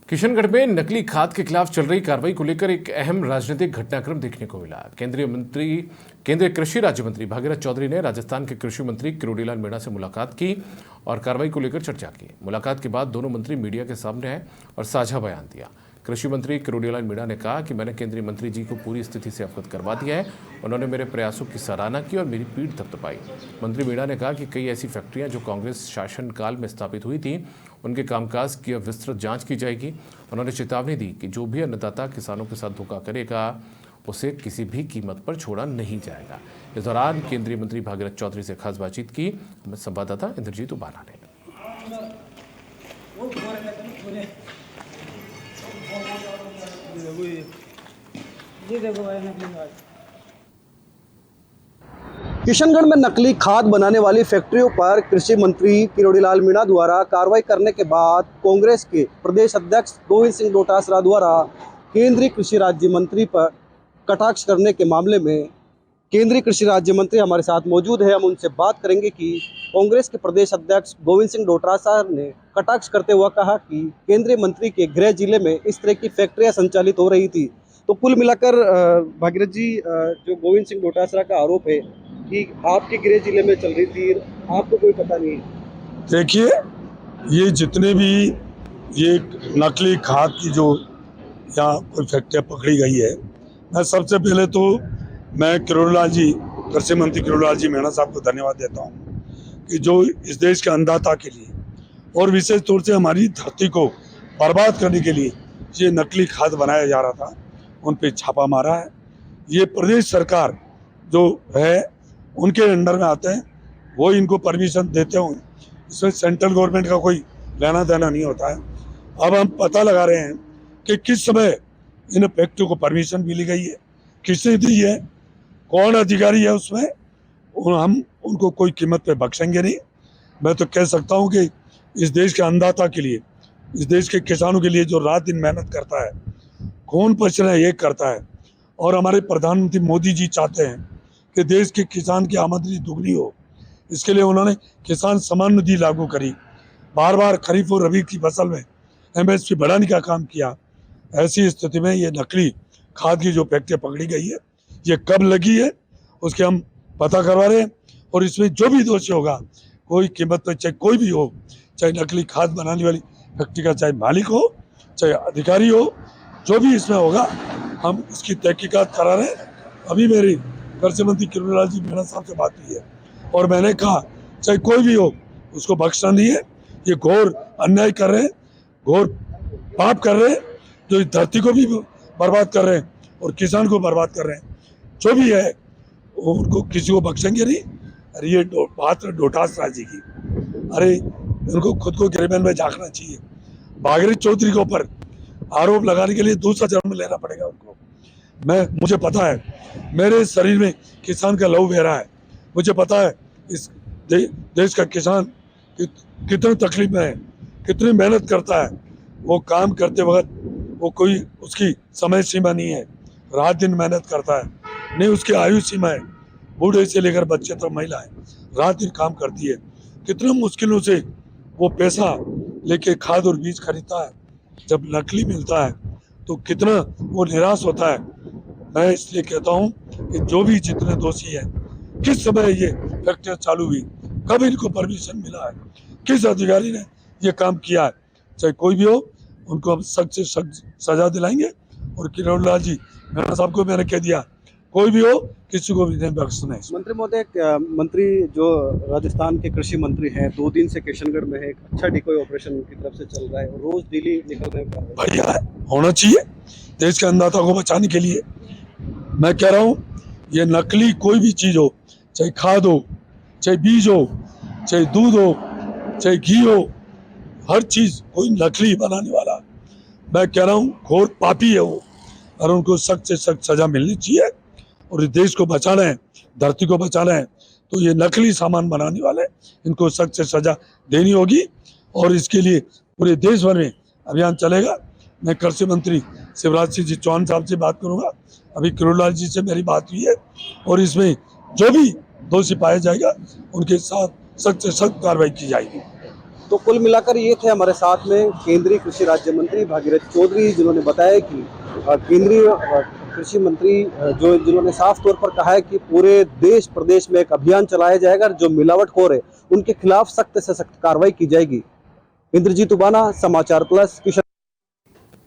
किशनगढ़ में नकली खाद के खिलाफ चल रही कार्रवाई को लेकर एक अहम राजनीतिक घटनाक्रम देखने को मिला। केंद्रीय कृषि राज्य मंत्री भागीरथ चौधरी ने राजस्थान के कृषि मंत्री किरोड़ीलाल मीणा से मुलाकात की और कार्रवाई को लेकर चर्चा की। मुलाकात के बाद दोनों मंत्री मीडिया के सामने आए और साझा बयान दिया। कृषि मंत्री किरोड़ीलाल मीणा ने कहा कि मैंने केंद्रीय मंत्री जी को पूरी स्थिति से अवगत करवा दिया है। उन्होंने मेरे प्रयासों की सराहना की और मेरी पीठ थपथपाई। मंत्री मीणा ने कहा कि कई ऐसी फैक्ट्रियां जो कांग्रेस शासनकाल में स्थापित हुई थी, उनके कामकाज की विस्तृत जांच की जाएगी। उन्होंने चेतावनी दी कि जो भी अन्नदाता किसानों के साथ धोखा करेगा, उसे किसी भी कीमत पर छोड़ा नहीं जाएगा। इस दौरान केंद्रीय मंत्री भागीरथ चौधरी से खास बातचीत की हमें संवाददाता इंद्रजीत उबाना ने। किशनगढ़ में नकली खाद बनाने वाली फैक्ट्रियों पर कृषि मंत्री किरोड़ीलाल मीणा द्वारा कार्रवाई करने के बाद कांग्रेस के प्रदेश अध्यक्ष गोविंद सिंह डोटासरा द्वारा केंद्रीय कृषि राज्य मंत्री पर कटाक्ष करने के मामले में केंद्रीय कृषि राज्य मंत्री हमारे साथ मौजूद है। हम उनसे बात करेंगे कि कांग्रेस के प्रदेश अध्यक्ष गोविंद सिंह डोटासरा ने कटाक्ष करते हुए कहा कि केंद्रीय मंत्री के गृह जिले में इस तरह की फैक्ट्रियां संचालित हो रही थी। तो कुल मिलाकर भागीरथ जी, जो गोविंद सिंह डोटासरा का आरोप है कि आपके गृह जिले में चल रही थी, आपको कोई पता नहीं। देखिए, ये जितने भी ये नकली खाद की जो यहाँ कोई फैक्ट्रियाँ पकड़ी गई है, मैं सबसे पहले तो मैं किरोड़ीलाल जी, कृषि मंत्री किरोड़ीलाल जी मीणा साहब को धन्यवाद देता हूँ कि जो इस देश के अन्नदाता के लिए और विशेष तौर से हमारी धरती को बर्बाद करने के लिए ये नकली खाद बनाया जा रहा था, उन पे छापा मारा है। ये प्रदेश सरकार जो है उनके अंडर में आते हैं, वो इनको परमिशन देते होंगे। इसमें सेंट्रल गवर्नमेंट का कोई लेना देना नहीं होता है। अब हम पता लगा रहे हैं कि किस समय इन फैक्ट्रियों को परमिशन मिली गई है, किसने दी है, कौन अधिकारी है उसमें, और हम उनको कोई कीमत पे बख्शेंगे नहीं। मैं तो कह सकता हूँ कि इस देश के अन्नदाता के लिए, इस देश के किसानों के लिए जो रात दिन मेहनत करता है, खून पसीना एक करता है, और हमारे प्रधानमंत्री मोदी जी चाहते हैं कि देश के किसान की आमदनी दुगनी हो, इसके लिए उन्होंने किसान सम्मान निधि लागू करी, बार बार खरीफ और रबी की फसल में MSP बढ़ाने का काम किया। ऐसी स्थिति में ये नकली खाद की जो फैक्ट्री पकड़ी गई है, ये कब लगी है उसके हम पता करवा रहे हैं, और इसमें जो भी दोषी होगा, कोई कीमत पर चाहे कोई भी हो, चाहे नकली खाद बनाने वाली फैक्ट्री का चाहे मालिक हो, चाहे अधिकारी हो, जो भी इसमें होगा हम इसकी तहकीकात करा रहे हैं। अभी मेरी कृषि मंत्री किरोड़ीलाल जी मीणा साहब से बात हुई है और मैंने कहा चाहे कोई भी हो उसको बख्शना नहीं है। ये घोर अन्याय कर रहे हैं, घोर पाप कर रहे हैं, जो इस धरती को भी बर्बाद कर रहे हैं और किसान को बर्बाद कर रहे हैं। जो भी है उनको किसी को बख्शेंगे नहीं। अरे ये बात डोटासरा जी की, अरे इनको खुद को गिरबान में झांकना चाहिए। भागीरथ चौधरी के ऊपर आरोप लगाने के लिए दूसरा जन्म लेना पड़ेगा उनको। मुझे पता है, मेरे शरीर में किसान का लहू बह रहा है। मुझे पता है इस देश का किसान कितनी तकलीफ में है, कितनी मेहनत करता है। वो काम करते वक्त वो कोई उसकी समय सीमा नहीं है, रात दिन मेहनत करता है, नहीं उसकी आयु सीमा है। बूढ़े से लेकर बच्चे तक महिलाएं रात दिन काम करती है। कितने मुश्किलों से वो पैसा लेके खाद और बीज खरीदता है, जब नकली मिलता है तो कितना वो निराश होता है। मैं इसलिए कहता हूँ कि जो भी जितने दोषी हैं, किस समय ये फैक्ट्री चालू हुई, कब इनको परमिशन मिला है, किस अधिकारी ने ये काम किया है, चाहे कोई भी हो, उनको हम सख्त से सख्त सजा दिलाएंगे। और किरोड़ीलाल जी मीणा साहब को मैंने कह दिया, कोई भी हो किसी को भी नहीं बख्शना है। मंत्री महोदय, मंत्री जो राजस्थान के कृषि मंत्री हैं, 2 दिन से किशनगढ़ में है, एक अच्छा डिकोय ऑपरेशन की तरफ से चल रहा है, रोज दिल्ली निकल रहे हैं। बढ़िया है, होना चाहिए देश के अन्नदाता को बचाने के लिए। मैं कह रहा हूँ ये नकली कोई भी चीज़ हो, चाहे खाद हो, चाहे बीज हो, चाहे दूध हो, चाहे घी हो, हर चीज़ कोई नकली बनाने वाला, मैं कह रहा हूँ घोर पापी है वो, और उनको सख्त से सख्त सजा मिलनी चाहिए। और इस देश को बचाना है, धरती को बचाना है, तो ये नकली सामान बनाने वाले इनको सख्त से सजा देनी होगी। और इसके लिए पूरे देश भर में अभियान चलेगा। मैं कृषि मंत्री शिवराज सिंह जी चौहान साहब से बात करूंगा, अभी किरोड़ीलाल जी से मेरी बात हुई है, और इसमें जो भी दोषी पाया जाएगा उनके साथ सख्त से सख्त कार्रवाई की जाएगी। तो कुल मिलाकर ये थे हमारे साथ में केंद्रीय कृषि राज्य मंत्री भागीरथ चौधरी, जिन्होंने बताया कि केंद्रीय कृषि मंत्री जिन्होंने साफ तौर पर कहा है कि पूरे देश प्रदेश में एक अभियान चलाया जाएगा, जो मिलावटखोर है उनके खिलाफ सख्त से सख्त कार्रवाई की जाएगी। इंद्रजीत उबाना, समाचार प्लस, किशन।